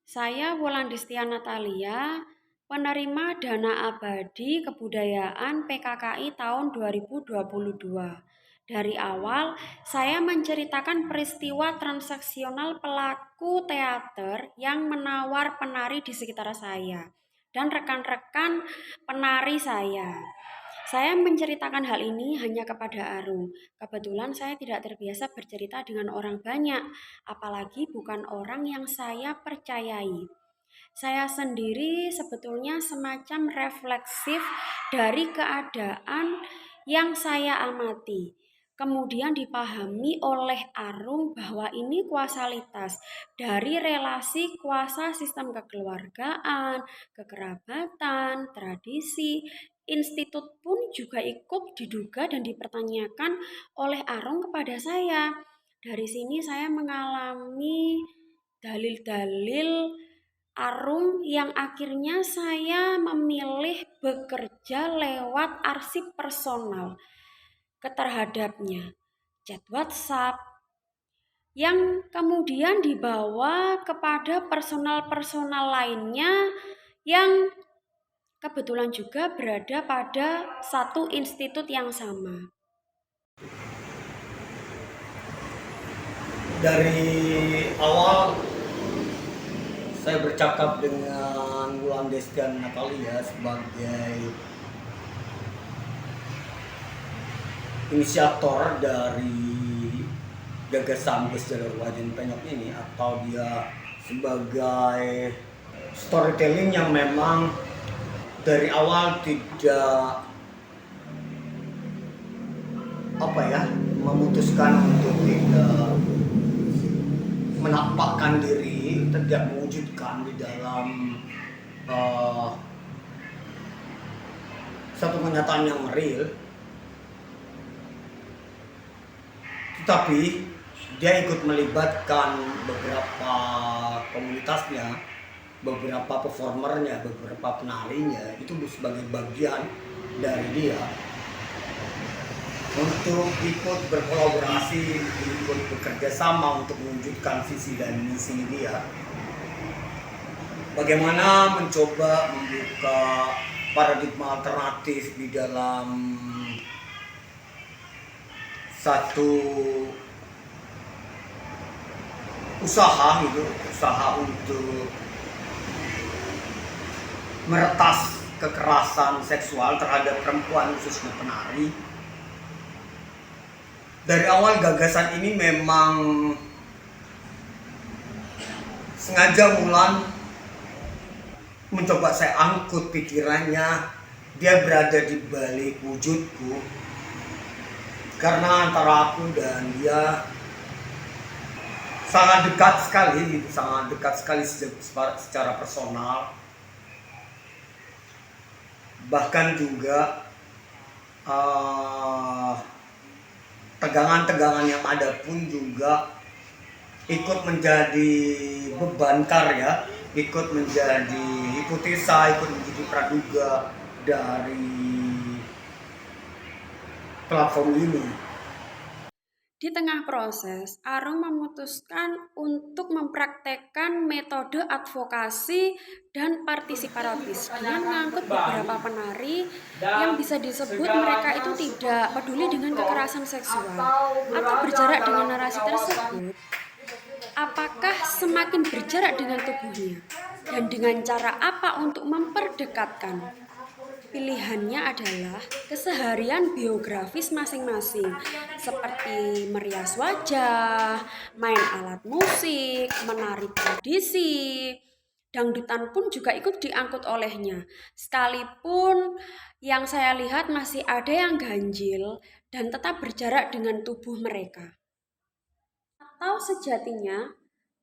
Saya Wulan Destia Natalia, penerima Dana Abadi Kebudayaan PKKI tahun 2022. Dari awal, saya menceritakan peristiwa transaksional pelaku teater yang menawar penari di sekitar saya dan rekan-rekan penari saya. Saya menceritakan hal ini hanya kepada Arum. Kebetulan saya tidak terbiasa bercerita dengan orang banyak, apalagi bukan orang yang saya percayai. Saya sendiri sebetulnya semacam refleksif dari keadaan yang saya amati. Kemudian dipahami oleh Arum bahwa ini kuasalitas dari relasi kuasa sistem kekeluargaan, kekerabatan, tradisi. Institut pun juga ikut diduga dan dipertanyakan oleh Arum kepada saya. Dari sini saya mengalami dalil-dalil Arum yang akhirnya saya memilih bekerja lewat arsip personal terhadapnya, chat WhatsApp, yang kemudian dibawa kepada personal-personal lainnya yang kebetulan juga berada pada satu institut yang sama. Dari awal saya bercakap dengan Wulan Destia Natalia sebagai inisiator dari gagasan Bus Jalur Wajan Penyok ini, atau dia sebagai storytelling yang memang dari awal tidak memutuskan untuk tidak menampakkan diri, tidak mewujudkan di dalam uh, satu kenyataan yang real, tetapi dia ikut melibatkan beberapa komunitasnya, beberapa performernya, beberapa penarinya, itu sebagai bagian dari dia untuk ikut berkolaborasi, ikut bekerja sama untuk mewujudkan visi dan misi dia. Bagaimana mencoba membuka paradigma alternatif di dalam satu usaha untuk meretas kekerasan seksual terhadap perempuan, khususnya penari. Dari awal gagasan ini memang sengaja Wulan mencoba saya angkut pikirannya, dia berada di balik wujudku, karena antara aku dan dia sangat dekat sekali secara personal. Bahkan juga tegangan-tegangan yang ada pun juga ikut menjadi beban karya, ikut menjadi hipotesa, ikut menjadi praduga dari platform ini. Di tengah proses, Arum memutuskan untuk mempraktekkan metode advokasi dan partisipatif dengan mengangkut beberapa penari yang bisa disebut mereka itu tidak peduli dengan kekerasan seksual atau berjarak dengan narasi tersebut. Apakah semakin berjarak dengan tubuhnya? Dan dengan cara apa untuk memperdekatkan? Pilihannya adalah keseharian biografis masing-masing, seperti merias wajah, main alat musik, menari tradisi. Dangdutan pun juga ikut diangkut olehnya. Sekalipun yang saya lihat masih ada yang ganjil dan tetap berjarak dengan tubuh mereka. Atau sejatinya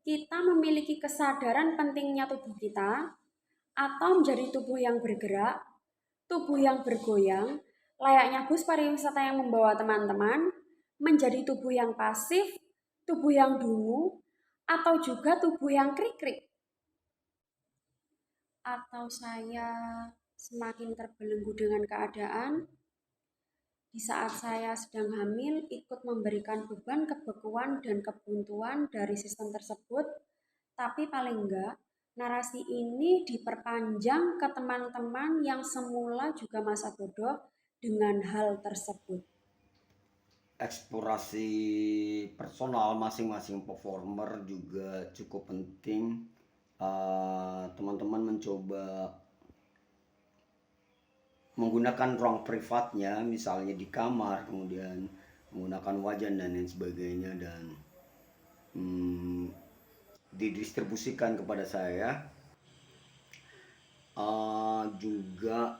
kita memiliki kesadaran pentingnya tubuh kita, atau menjadi tubuh yang bergerak, tubuh yang bergoyang, layaknya bus pariwisata yang membawa teman-teman, menjadi tubuh yang pasif, tubuh yang dungu, atau juga tubuh yang krik-krik. Atau saya semakin terbelenggu dengan keadaan, di saat saya sedang hamil ikut memberikan beban kebekuan dan kebuntuan dari sistem tersebut, tapi paling enggak Narasi ini diperpanjang ke teman-teman yang semula juga masa bodoh dengan hal tersebut. Eksplorasi personal masing-masing performer juga cukup penting. Teman-teman mencoba menggunakan ruang privatnya, misalnya di kamar, kemudian menggunakan wajan dan lain sebagainya, dan didistribusikan kepada saya. Juga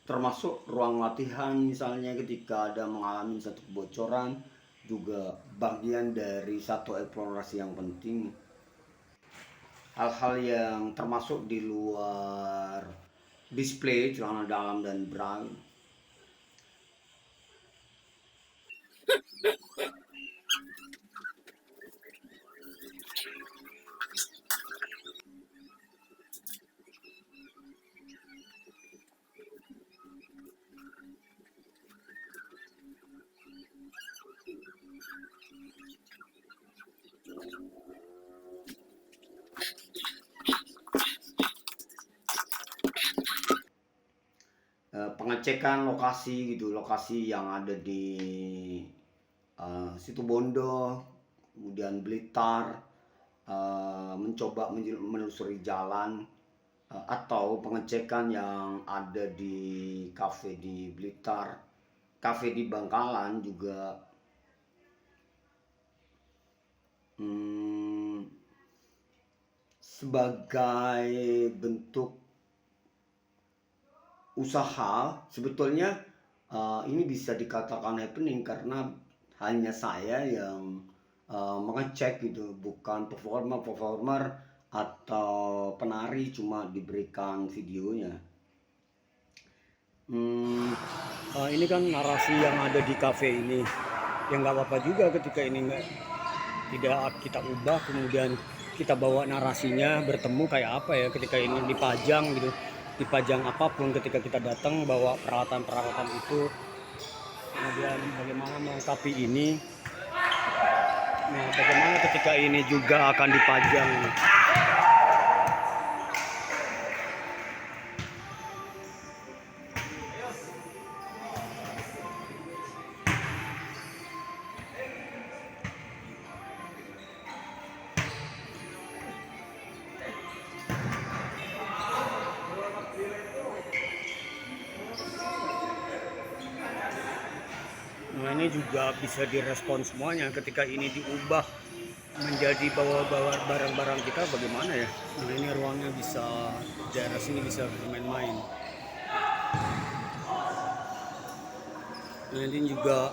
termasuk ruang latihan, misalnya ketika ada mengalami satu kebocoran, juga bagian dari satu eksplorasi yang penting. Hal-hal yang termasuk di luar display celana dalam dan bra. Pengecekan lokasi gitu, lokasi yang ada di Situ Bondo, kemudian Blitar, mencoba menelusuri jalan, atau pengecekan yang ada di kafe di Blitar, kafe di Bangkalan juga. Sebagai bentuk usaha, sebetulnya ini bisa dikatakan happening karena hanya saya yang mengecek gitu, bukan performer atau penari cuma diberikan videonya. Ini kan narasi yang ada di kafe ini, ya nggak apa-apa juga ketika ini tidak kita ubah, kemudian kita bawa narasinya bertemu kayak apa ya, ketika ini dipajang gitu, dipajang apapun ketika kita datang bawa peralatan-peralatan itu, kemudian bagaimana melengkapi ini. Nah, bagaimana ketika ini juga akan dipajang. Nah, ini juga bisa direspon semuanya ketika ini diubah menjadi bawa-bawa barang-barang kita, bagaimana ya. Nah, ini ruangnya bisa, daerah sini bisa bermain-main. Nah, ini juga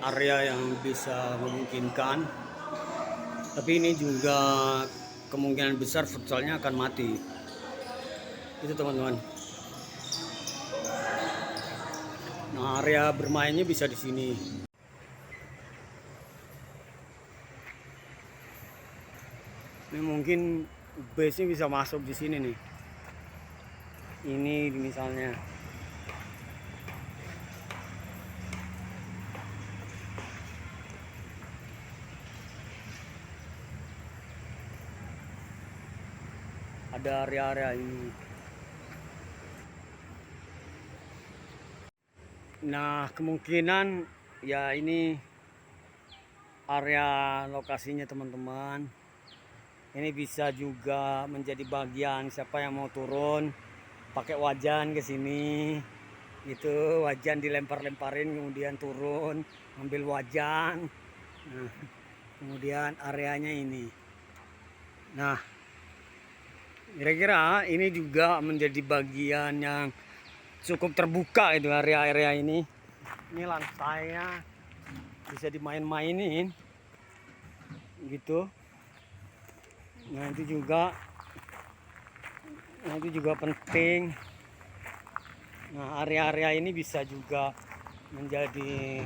area yang bisa memungkinkan, tapi ini juga kemungkinan besar futsalnya akan mati. Itu teman-teman. Nah, area bermainnya bisa di sini. Ini mungkin base-nya bisa masuk di sini nih. Ini misalnya. Ada area-area ini. Nah, kemungkinan ya ini area lokasinya teman-teman. Ini bisa juga menjadi bagian siapa yang mau turun pakai wajan ke sini. Itu wajan dilempar-lemparin, kemudian turun ambil wajan. Nah, kemudian areanya ini. Nah, kira-kira ini juga menjadi bagian yang cukup terbuka itu, area-area ini. Ini lantainya bisa dimain-mainin gitu. Nah, itu juga penting. Nah, area-area ini bisa juga menjadi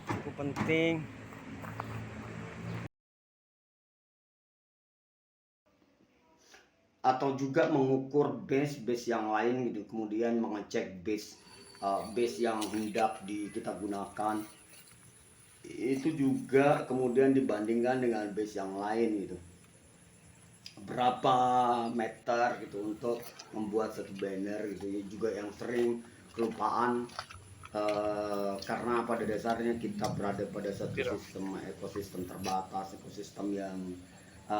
cukup penting. Atau juga mengukur base yang lain gitu, kemudian mengecek base yang hendak kita gunakan, itu juga kemudian dibandingkan dengan base yang lain gitu. berapa meter gitu untuk membuat satu banner gitu. Juga yang sering kelupaan karena pada dasarnya kita berada pada satu sistem ekosistem terbatas, ekosistem yang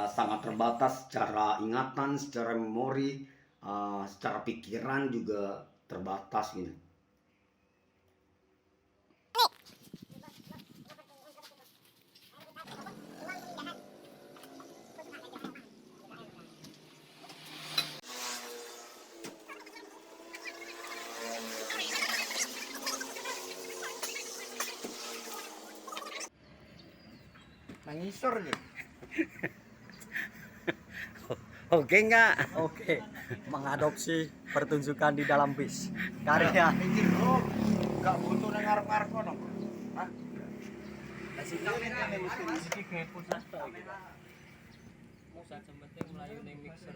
sangat terbatas secara ingatan, secara memori, secara pikiran juga terbatas gitu. Nangisor nih. Oke nggak? Oke, mengadopsi pertunjukan di dalam bis. Karya Mikir bro, gak butuh nang ngarep-ngarep kono. Hah? kasih kamera Iki gawe pusat tok iki. Musa penting melayu ning mixer.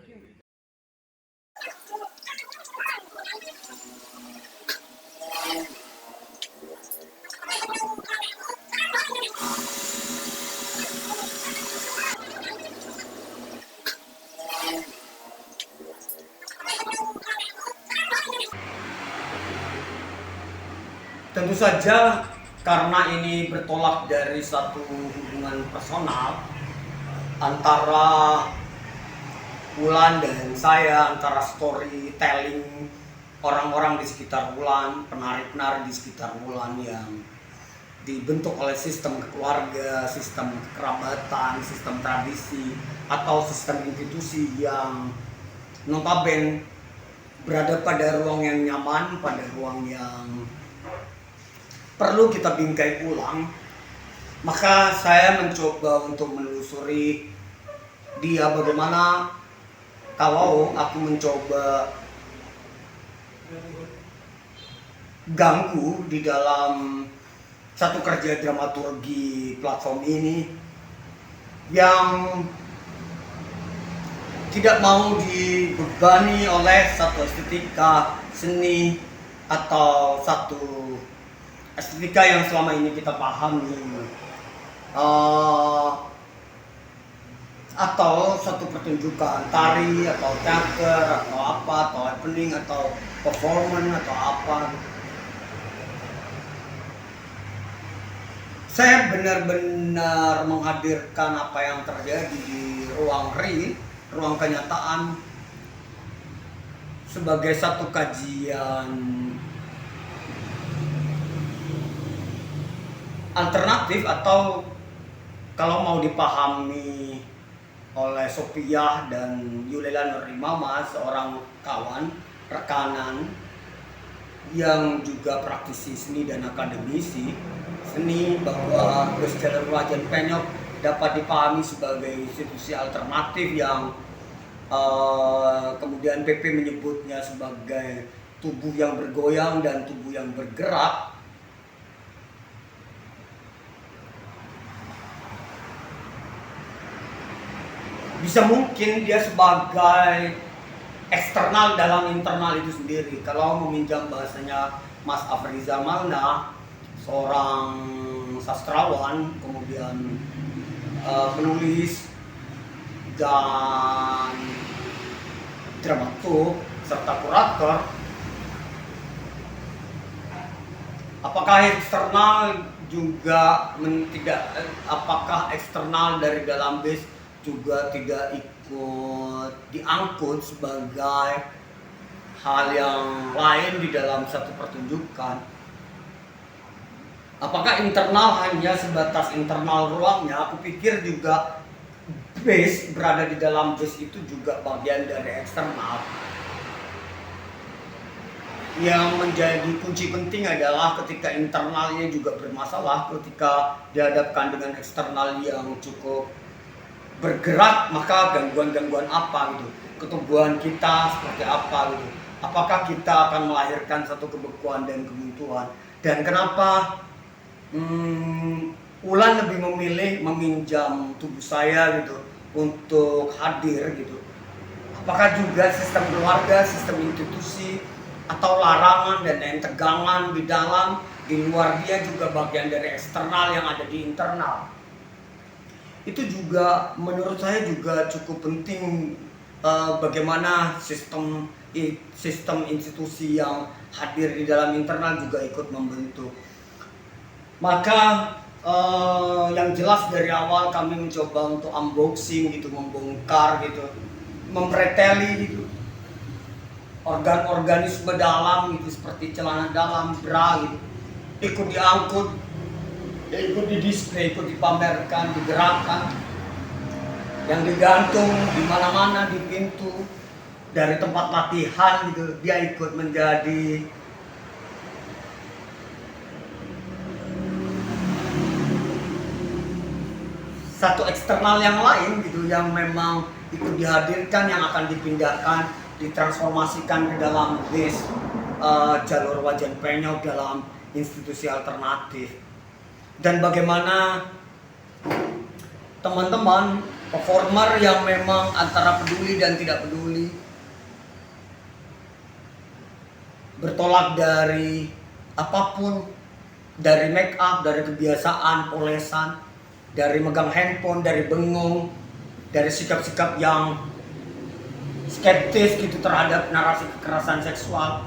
Tentu saja karena ini bertolak dari satu hubungan personal antara Wulan dan saya, antara storytelling orang-orang di sekitar Wulan, penari-penari di sekitar Wulan yang dibentuk oleh sistem keluarga, sistem kekerabatan, sistem tradisi, atau sistem institusi yang notabene berada pada ruang yang nyaman, pada ruang yang perlu kita bingkai ulang. Maka saya mencoba untuk menelusuri dia, bagaimana kalau aku mencoba ganggu di dalam satu kerja dramaturgi platform ini yang tidak mau dibebani oleh satu estetika seni atau satu estetika yang selama ini kita pahami, atau satu pertunjukan tari atau teater atau apa, atau happening atau performance atau apa. Saya benar-benar menghadirkan apa yang terjadi di ruang real, ruang kenyataan, sebagai satu kajian alternatif, atau kalau mau dipahami oleh Sophia dan Yulela Nurimama, seorang kawan, rekanan yang juga praktisi seni dan akademisi seni, bahwa Besjalan Wajan Penyok dapat dipahami sebagai institusi alternatif yang kemudian PP menyebutnya sebagai tubuh yang bergoyang dan tubuh yang bergerak. Bisa mungkin dia sebagai eksternal dalam internal itu sendiri. Kalau meminjam bahasanya Mas Afrizal Malna, seorang sastrawan, kemudian penulis dan dramaturg serta kurator, apakah eksternal juga apakah eksternal dari dalam base juga tidak ikut diangkut sebagai hal yang lain di dalam satu pertunjukan? Apakah internal hanya sebatas internal ruangnya? Aku pikir juga base, berada di dalam base itu juga bagian dari eksternal. Yang menjadi kunci penting adalah ketika internalnya juga bermasalah, ketika dihadapkan dengan eksternal yang cukup bergerak, maka gangguan-gangguan apa gitu, ketubuhan kita seperti apa gitu, apakah kita akan melahirkan satu kebekuan dan kebuntuan, dan kenapa Wulan lebih memilih meminjam tubuh saya gitu untuk hadir gitu. Apakah juga sistem keluarga, sistem institusi, atau larangan dan yang tegangan di dalam, di luar dia juga bagian dari eksternal yang ada di internal. itu juga menurut saya juga cukup penting, bagaimana sistem institusi yang hadir di dalam internal juga ikut membentuk. Maka yang jelas dari awal kami mencoba untuk unboxing gitu, membongkar gitu, mempreteli gitu organisme dalam gitu, seperti celana dalam, bra gitu, ikut diangkut, ikut didisplay, ikut dipamerkan, digerakkan, yang digantung di mana-mana di pintu dari tempat latihan gitu, dia ikut menjadi satu eksternal yang lain gitu, yang memang ikut dihadirkan, yang akan dipindahkan, ditransformasikan ke dalam base jalur wajan penyok dalam institusi alternatif. Dan bagaimana teman-teman performer yang memang antara peduli dan tidak peduli, bertolak dari apapun, dari make up, dari kebiasaan polesan, dari megang handphone, dari bengong, dari sikap-sikap yang skeptis gitu terhadap narasi kekerasan seksual.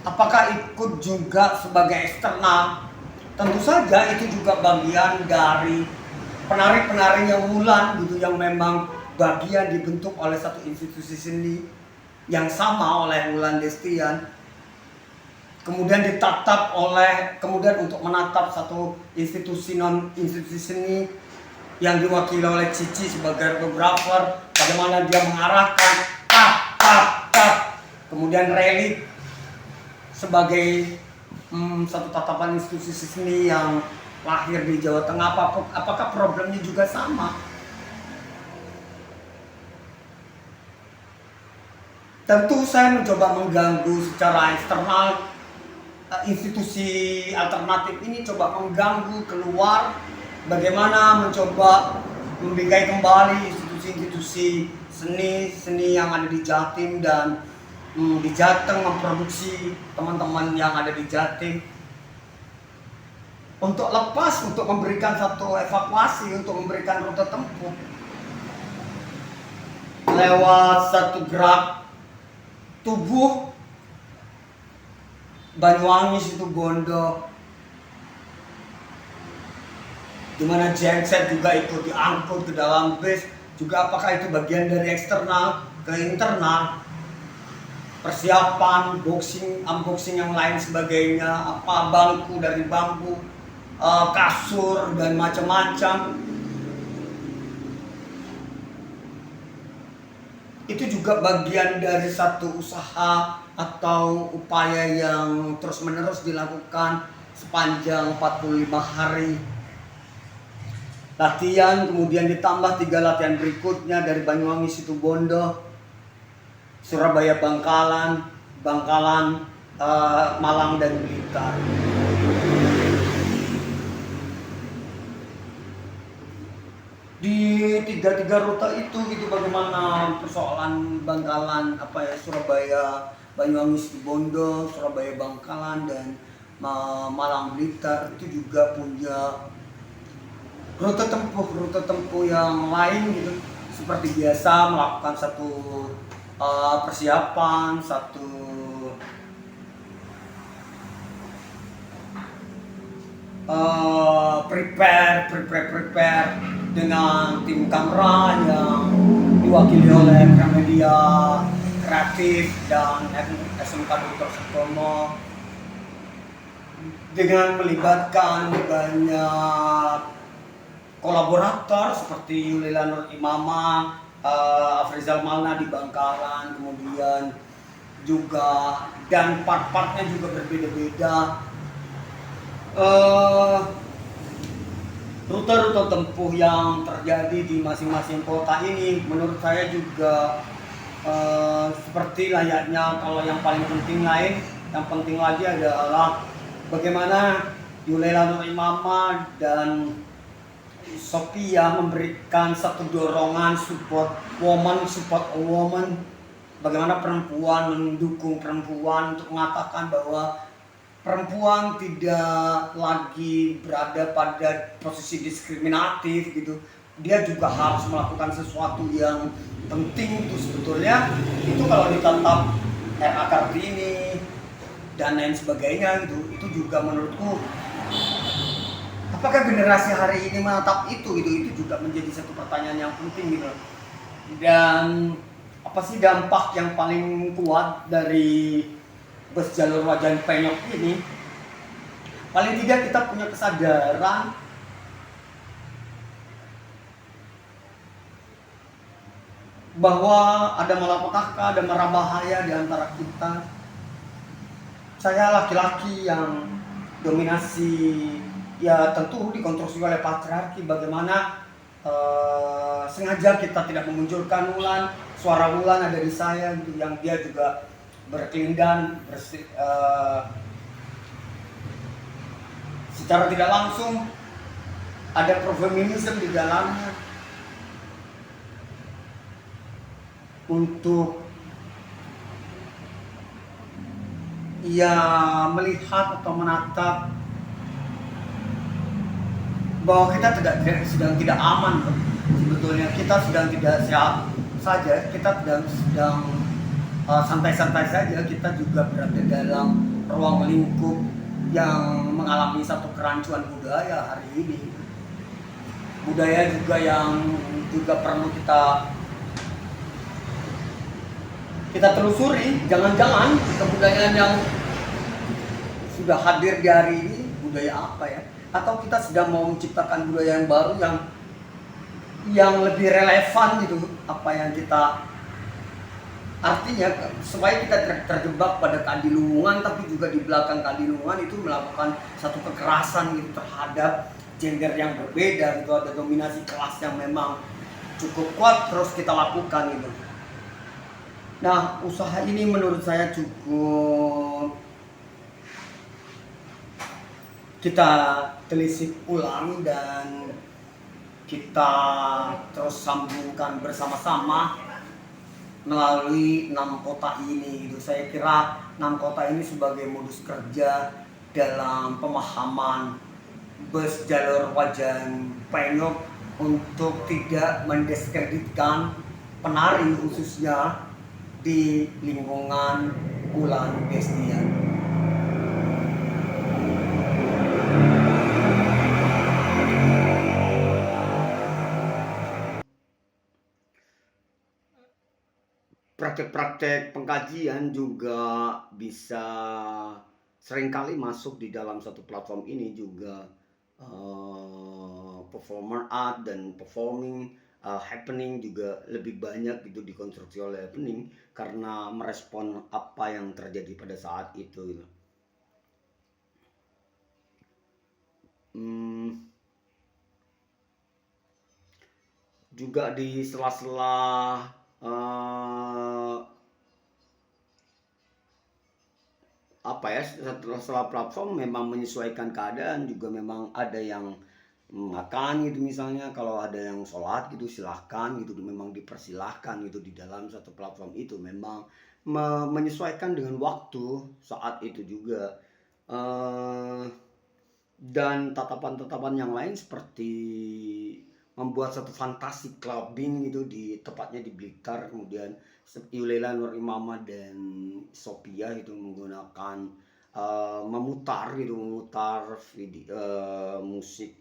Apakah ikut juga sebagai eksternal? Tentu saja itu juga bagian dari penari-penarinya Wulan gitu, yang memang bagian dibentuk oleh satu institusi seni yang sama oleh Wulan Destian. Kemudian kemudian untuk menatap satu institusi seni yang diwakili oleh Cici sebagai choreographer, bagaimana dia mengarahkan kemudian Relik sebagai satu tatapan institusi seni yang lahir di Jawa Tengah. Apakah problemnya juga sama? Tentu saya mencoba mengganggu secara eksternal institusi alternatif ini, coba mengganggu keluar, bagaimana mencoba membingkai kembali institusi-institusi seni yang ada di Jatim dan di Jateng, memproduksi teman-teman yang ada di Jatim untuk lepas, untuk memberikan satu evakuasi, untuk memberikan rute tempuh lewat satu gerak tubuh Banyuwangi Situbondo, di mana genset juga ikut diangkut ke dalam bus. Juga apakah itu bagian dari eksternal ke internal? Persiapan, unboxing yang lain sebagainya, apa bangku dari bambu, kasur dan macam-macam. Itu juga bagian dari satu usaha atau upaya yang terus-menerus dilakukan sepanjang 45 hari latihan, kemudian ditambah 3 latihan berikutnya dari Banyuwangi Situbondo, Surabaya Bangkalan, Malang dan Blitar. Di tiga rute itu gitu, bagaimana persoalan Bangkalan, Surabaya Banyuwangi Situbondo, Surabaya Bangkalan dan Malang Blitar itu juga punya rute tempuh yang lain gitu. Seperti biasa melakukan satu persiapan, satu prepare dengan tim kamera yang diwakili oleh Gramedia Kreatif dan SMK Dr. Sutomo, dengan melibatkan banyak kolaborator seperti Yulila Nur Imama, Afrizal Malna di Bangkalan, kemudian juga dan part-partnya juga berbeda-beda. Rute-rute tempuh yang terjadi di masing-masing kota ini menurut saya juga seperti layaknya kalau yang paling penting lagi adalah bagaimana Yulila Nur Imama dan Sophia memberikan satu dorongan support a woman, bagaimana perempuan mendukung perempuan untuk mengatakan bahwa perempuan tidak lagi berada pada posisi diskriminatif gitu, dia juga harus melakukan sesuatu yang penting itu sebetulnya. Itu kalau ditetap RA Kartini dan lain sebagainya gitu, itu juga menurutku apakah generasi hari ini menatap itu juga menjadi satu pertanyaan yang penting gitu. Dan apa sih dampak yang paling kuat dari bus jalur Wajan Penyok ini? Paling tidak kita punya kesadaran bahwa ada malapetaka, ada mara bahaya di antara kita. Saya laki-laki yang dominasi ya tentu dikonstruksi oleh patriarki, bagaimana sengaja kita tidak memunculkan Wulan, suara Wulan ada di saya gitu, yang dia juga berkelindan secara tidak langsung ada pro-feminisme di dalamnya untuk ya melihat atau menatap bahwa kita sedang tidak aman. Sebetulnya kita sedang tidak siap saja, kita sedang santai-santai saja. Kita juga berada dalam ruang lingkup yang mengalami satu kerancuan budaya hari ini. Budaya juga yang juga perlu kita telusuri. Jangan-jangan kebudayaan yang sudah hadir di hari ini budaya apa ya? Atau kita sedang mau menciptakan budaya yang baru yang lebih relevan gitu, apa yang kita artinya supaya kita terjebak pada keadiluhungan, tapi juga di belakang keadiluhungan itu melakukan satu kekerasan gitu terhadap gender yang berbeda gitu, ada dominasi kelas yang memang cukup kuat terus kita lakukan gitu. Nah, usaha ini menurut saya cukup kita telisik ulang dan kita terus sambungkan bersama-sama melalui 6 kota ini gitu. Saya kira 6 kota ini sebagai modus kerja dalam pemahaman bus jalur Wajan Penyok untuk tidak mendiskreditkan penari khususnya di lingkungan Wulan Destian. Praktek-praktek pengkajian juga bisa seringkali masuk di dalam satu platform ini juga, performer art dan performing happening juga lebih banyak gitu dikonstruksi oleh happening karena merespon apa yang terjadi pada saat itu gitu. Juga di sela-sela apa ya, setelah platform memang menyesuaikan keadaan juga, memang ada yang makan gitu misalnya, kalau ada yang sholat gitu silahkan gitu, memang dipersilahkan gitu di dalam satu platform itu, memang menyesuaikan dengan waktu saat itu juga. Dan tatapan-tatapan yang lain seperti membuat satu fantasi clubbing gitu tepatnya di Blitar, kemudian Yulela Nur Imamah dan Sophia itu menggunakan memutar video, musik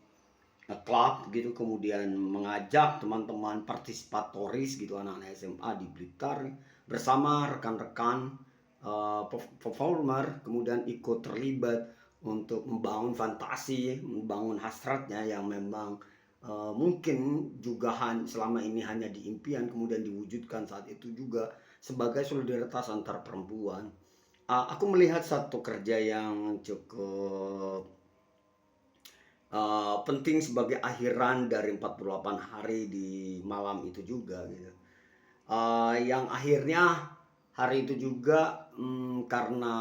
club gitu, kemudian mengajak teman-teman partisipatoris gitu, anak-anak SMA di Blitar bersama rekan-rekan performer, kemudian ikut terlibat untuk membangun fantasi, membangun hasratnya yang memang mungkin juga selama ini hanya di impian, kemudian diwujudkan saat itu juga sebagai solidaritas antar perempuan. Aku melihat satu kerja yang cukup penting sebagai akhiran dari 48 hari di malam itu juga gitu. Yang akhirnya hari itu juga karena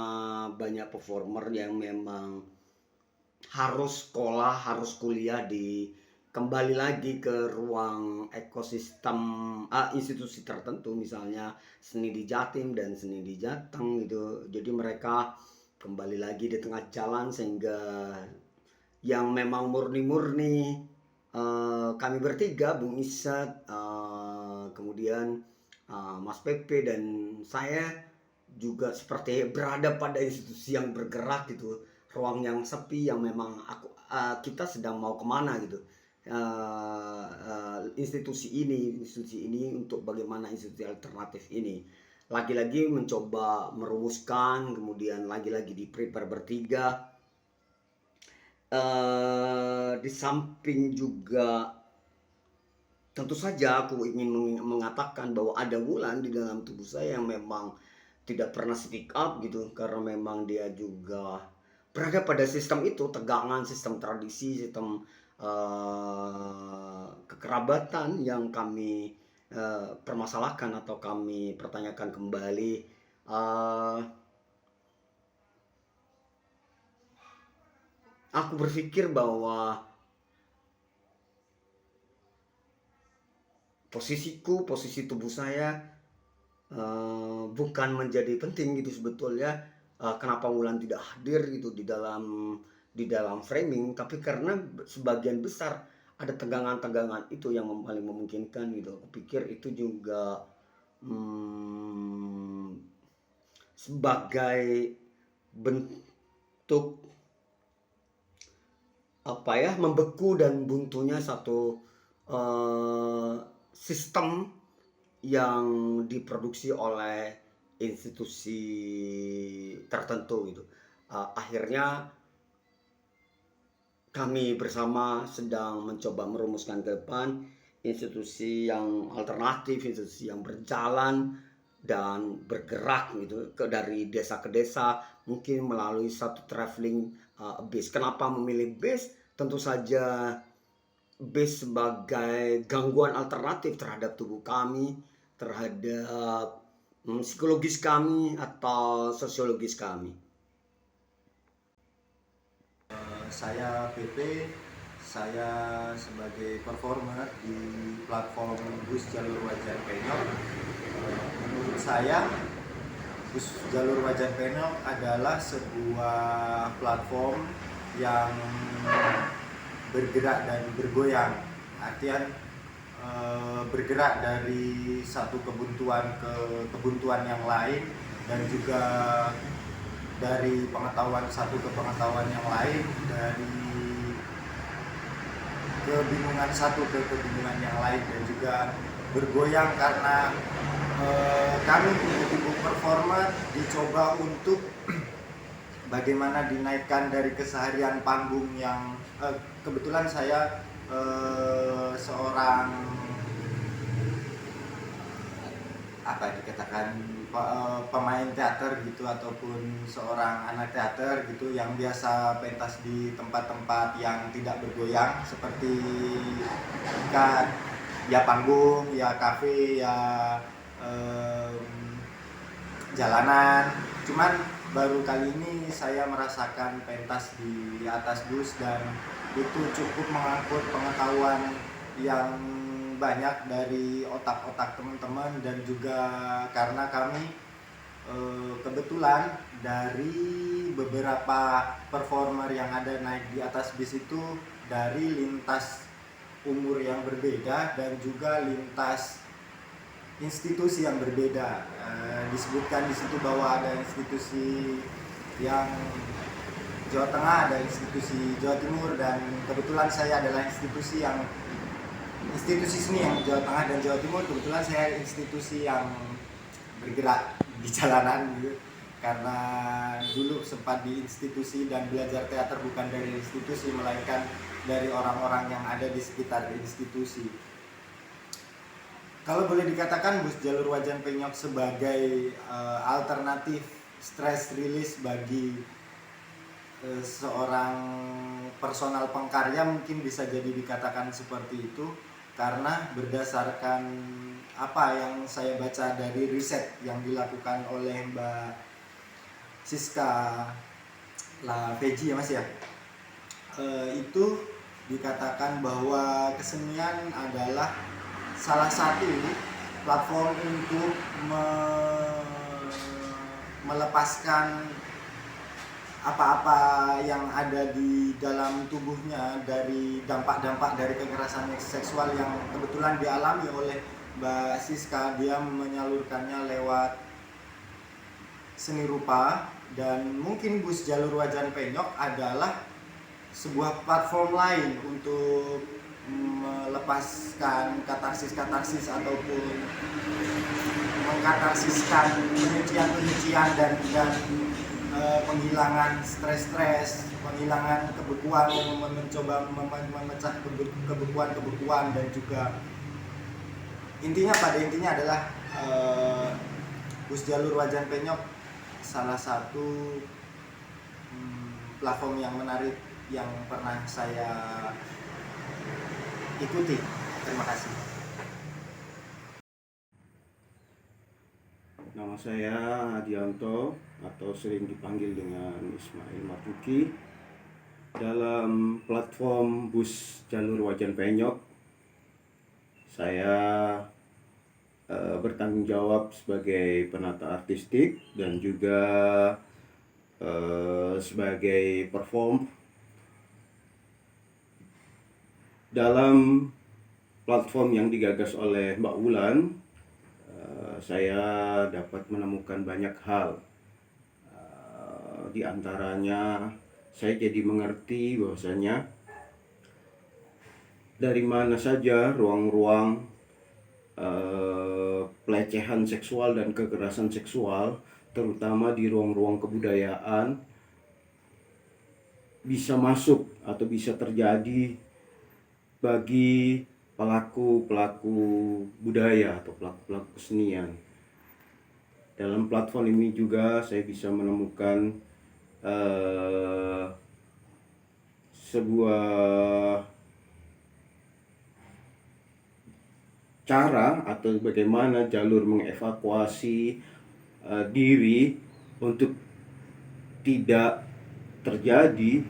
banyak performer yang memang harus sekolah, harus kuliah kembali lagi ke ruang ekosistem institusi tertentu, misalnya seni di Jatim dan seni di Jateng gitu. Jadi mereka kembali lagi di tengah jalan, sehingga yang memang murni-murni kami bertiga, Bung Isat, kemudian Mas Pepe dan saya juga seperti berada pada institusi yang bergerak gitu, ruang yang sepi yang memang kita sedang mau kemana gitu. Institusi ini untuk bagaimana institusi alternatif ini lagi-lagi mencoba merumuskan, kemudian lagi-lagi di prepare bertiga. Di samping juga tentu saja aku ingin mengatakan bahwa ada Wulan di dalam tubuh saya yang memang tidak pernah speak up gitu, karena memang dia juga berada pada sistem itu, tegangan, sistem tradisi, sistem kekerabatan yang kami permasalahkan atau kami pertanyakan kembali. Aku berpikir bahwa posisi tubuh saya bukan menjadi penting gitu sebetulnya. Kenapa Wulan tidak hadir gitu di dalam framing, tapi karena sebagian besar ada tegangan-tegangan itu yang paling memungkinkan gitu. Aku pikir itu juga sebagai bentuk membeku dan buntunya satu sistem yang diproduksi oleh institusi tertentu gitu. Akhirnya kami bersama sedang mencoba merumuskan ke depan institusi yang alternatif, institusi yang berjalan dan bergerak gitu dari desa ke desa, mungkin melalui satu traveling base. Kenapa memilih base? Tentu saja base sebagai gangguan alternatif terhadap tubuh kami, terhadap psikologis kami atau sosiologis kami. Saya PP, saya sebagai performer di platform Bus Jalur Wajan Penyok. Menurut saya, Bus Jalur Wajan Penyok adalah sebuah platform yang bergerak dan bergoyang. Artian bergerak dari satu kebuntuan ke kebuntuan yang lain, dan juga dari pengetahuan satu ke pengetahuan yang lain, dari kebingungan satu ke kebingungan yang lain, dan juga bergoyang karena kami ibu performer dicoba untuk bagaimana dinaikkan dari keseharian panggung yang kebetulan saya seorang pemain teater gitu, ataupun seorang anak teater gitu yang biasa pentas di tempat-tempat yang tidak bergoyang seperti ya panggung, ya kafe, ya jalanan. Cuman baru kali ini saya merasakan pentas di atas bus, dan itu cukup mengangkut pengetahuan yang banyak dari otak-otak teman-teman, dan juga karena kami kebetulan dari beberapa performer yang ada naik di atas bis itu dari lintas umur yang berbeda dan juga lintas institusi yang berbeda. Disebutkan di situ bahwa ada institusi yang Jawa Tengah, ada institusi Jawa Timur, dan kebetulan saya adalah institusi seni yang Jawa Tengah dan Jawa Timur. Kebetulan saya institusi yang bergerak di jalanan gitu. Karena dulu sempat di institusi dan belajar teater bukan dari institusi, melainkan dari orang-orang yang ada di sekitar institusi. Kalau boleh dikatakan Bus Jalur Wajan Penyok sebagai alternatif stress release bagi seorang personal pengkarya, mungkin bisa jadi dikatakan seperti itu, karena berdasarkan apa yang saya baca dari riset yang dilakukan oleh Mbak Siska Laveji ya Mas ya, itu dikatakan bahwa kesenian adalah salah satu platform untuk melepaskan apa-apa yang ada di dalam tubuhnya dari dampak-dampak dari kekerasan seksual yang kebetulan dialami oleh Mbak Siska. Dia menyalurkannya lewat seni rupa, dan mungkin Bus Jalur Wajan Penyok adalah sebuah platform lain untuk melepaskan katarsis ataupun mengkatarsiskan penyucian dan penghilangan stres, penghilangan kebekuan, mencoba memecah kebekuan, dan juga pada intinya adalah Bus Jalur Wajan Penyok salah satu platform yang menarik yang pernah saya ikuti. Terima kasih. Nama saya Adianto atau sering dipanggil dengan Ismail Marzuki. Dalam platform Bus Jalur Wajan Penyok, saya bertanggung jawab sebagai penata artistik dan juga sebagai perform. Dalam platform yang digagas oleh Mbak Wulan, saya dapat menemukan banyak hal. Di antaranya saya jadi mengerti bahwasanya dari mana saja ruang-ruang pelecehan seksual dan kekerasan seksual, terutama di ruang-ruang kebudayaan, bisa masuk atau bisa terjadi bagi pelaku-pelaku budaya atau pelaku-pelaku kesenian. Dalam platform ini juga saya bisa menemukan sebuah cara atau bagaimana jalur mengevakuasi diri untuk tidak terjadi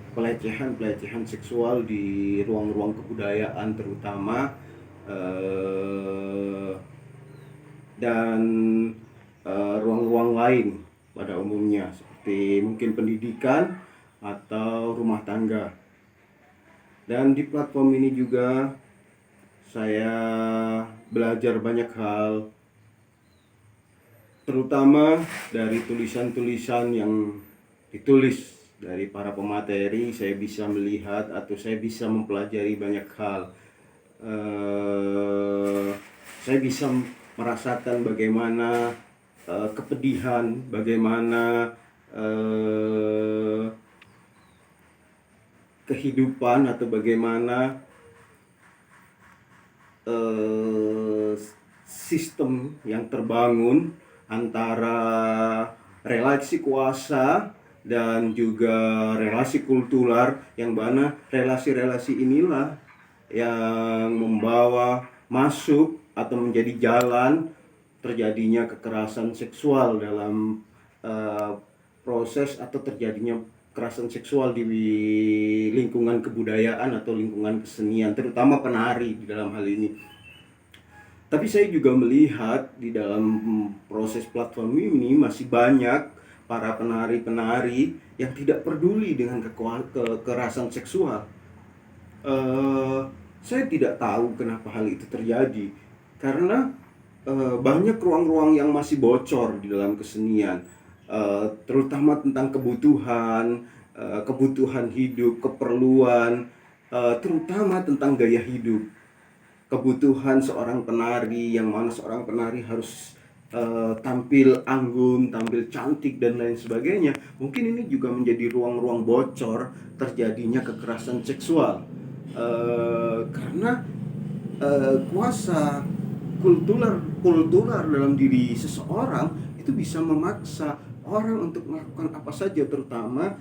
pelecehan seksual di ruang-ruang kebudayaan terutama, dan ruang-ruang lain pada umumnya seperti mungkin pendidikan atau rumah tangga. Dan di platform ini juga saya belajar banyak hal, terutama dari tulisan-tulisan yang ditulis dari para pemateri. Saya bisa melihat atau saya bisa mempelajari banyak hal. Saya bisa merasakan bagaimana kepedihan, bagaimana kehidupan atau bagaimana sistem yang terbangun antara relasi kuasa dan juga relasi kultural, yang mana relasi-relasi inilah yang membawa masuk atau menjadi jalan terjadinya kekerasan seksual dalam proses atau terjadinya kekerasan seksual di lingkungan kebudayaan atau lingkungan kesenian, terutama penari di dalam hal ini. Tapi saya juga melihat di dalam proses platform ini masih banyak para penari-penari yang tidak peduli dengan kekerasan seksual. Saya tidak tahu kenapa hal itu terjadi, karena banyak ruang-ruang yang masih bocor di dalam kesenian, terutama tentang kebutuhan hidup, keperluan, terutama tentang gaya hidup, kebutuhan seorang penari, yang mana seorang penari harus tampil anggun, tampil cantik dan lain sebagainya. Mungkin ini juga menjadi ruang-ruang bocor terjadinya kekerasan seksual, karena kuasa kultural dalam diri seseorang itu bisa memaksa orang untuk melakukan apa saja, terutama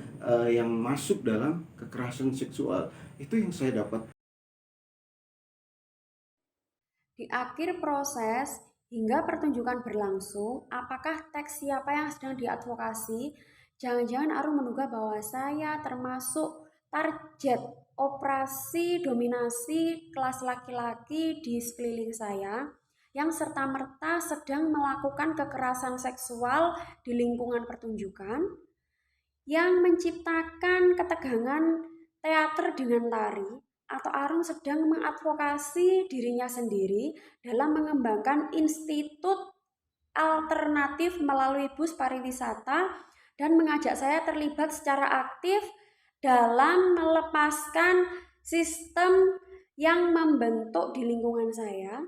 yang masuk dalam kekerasan seksual. Itu yang saya dapat. Di akhir proses hingga pertunjukan berlangsung, apakah teks siapa yang sedang diadvokasi? Jangan-jangan Arum menduga bahwa saya termasuk target operasi dominasi kelas laki-laki di sekeliling saya yang serta-merta sedang melakukan kekerasan seksual di lingkungan pertunjukan, yang menciptakan ketegangan teater dengan tari, atau Arung sedang mengadvokasi dirinya sendiri dalam mengembangkan institut alternatif melalui bus pariwisata dan mengajak saya terlibat secara aktif dalam melepaskan sistem yang membentuk di lingkungan saya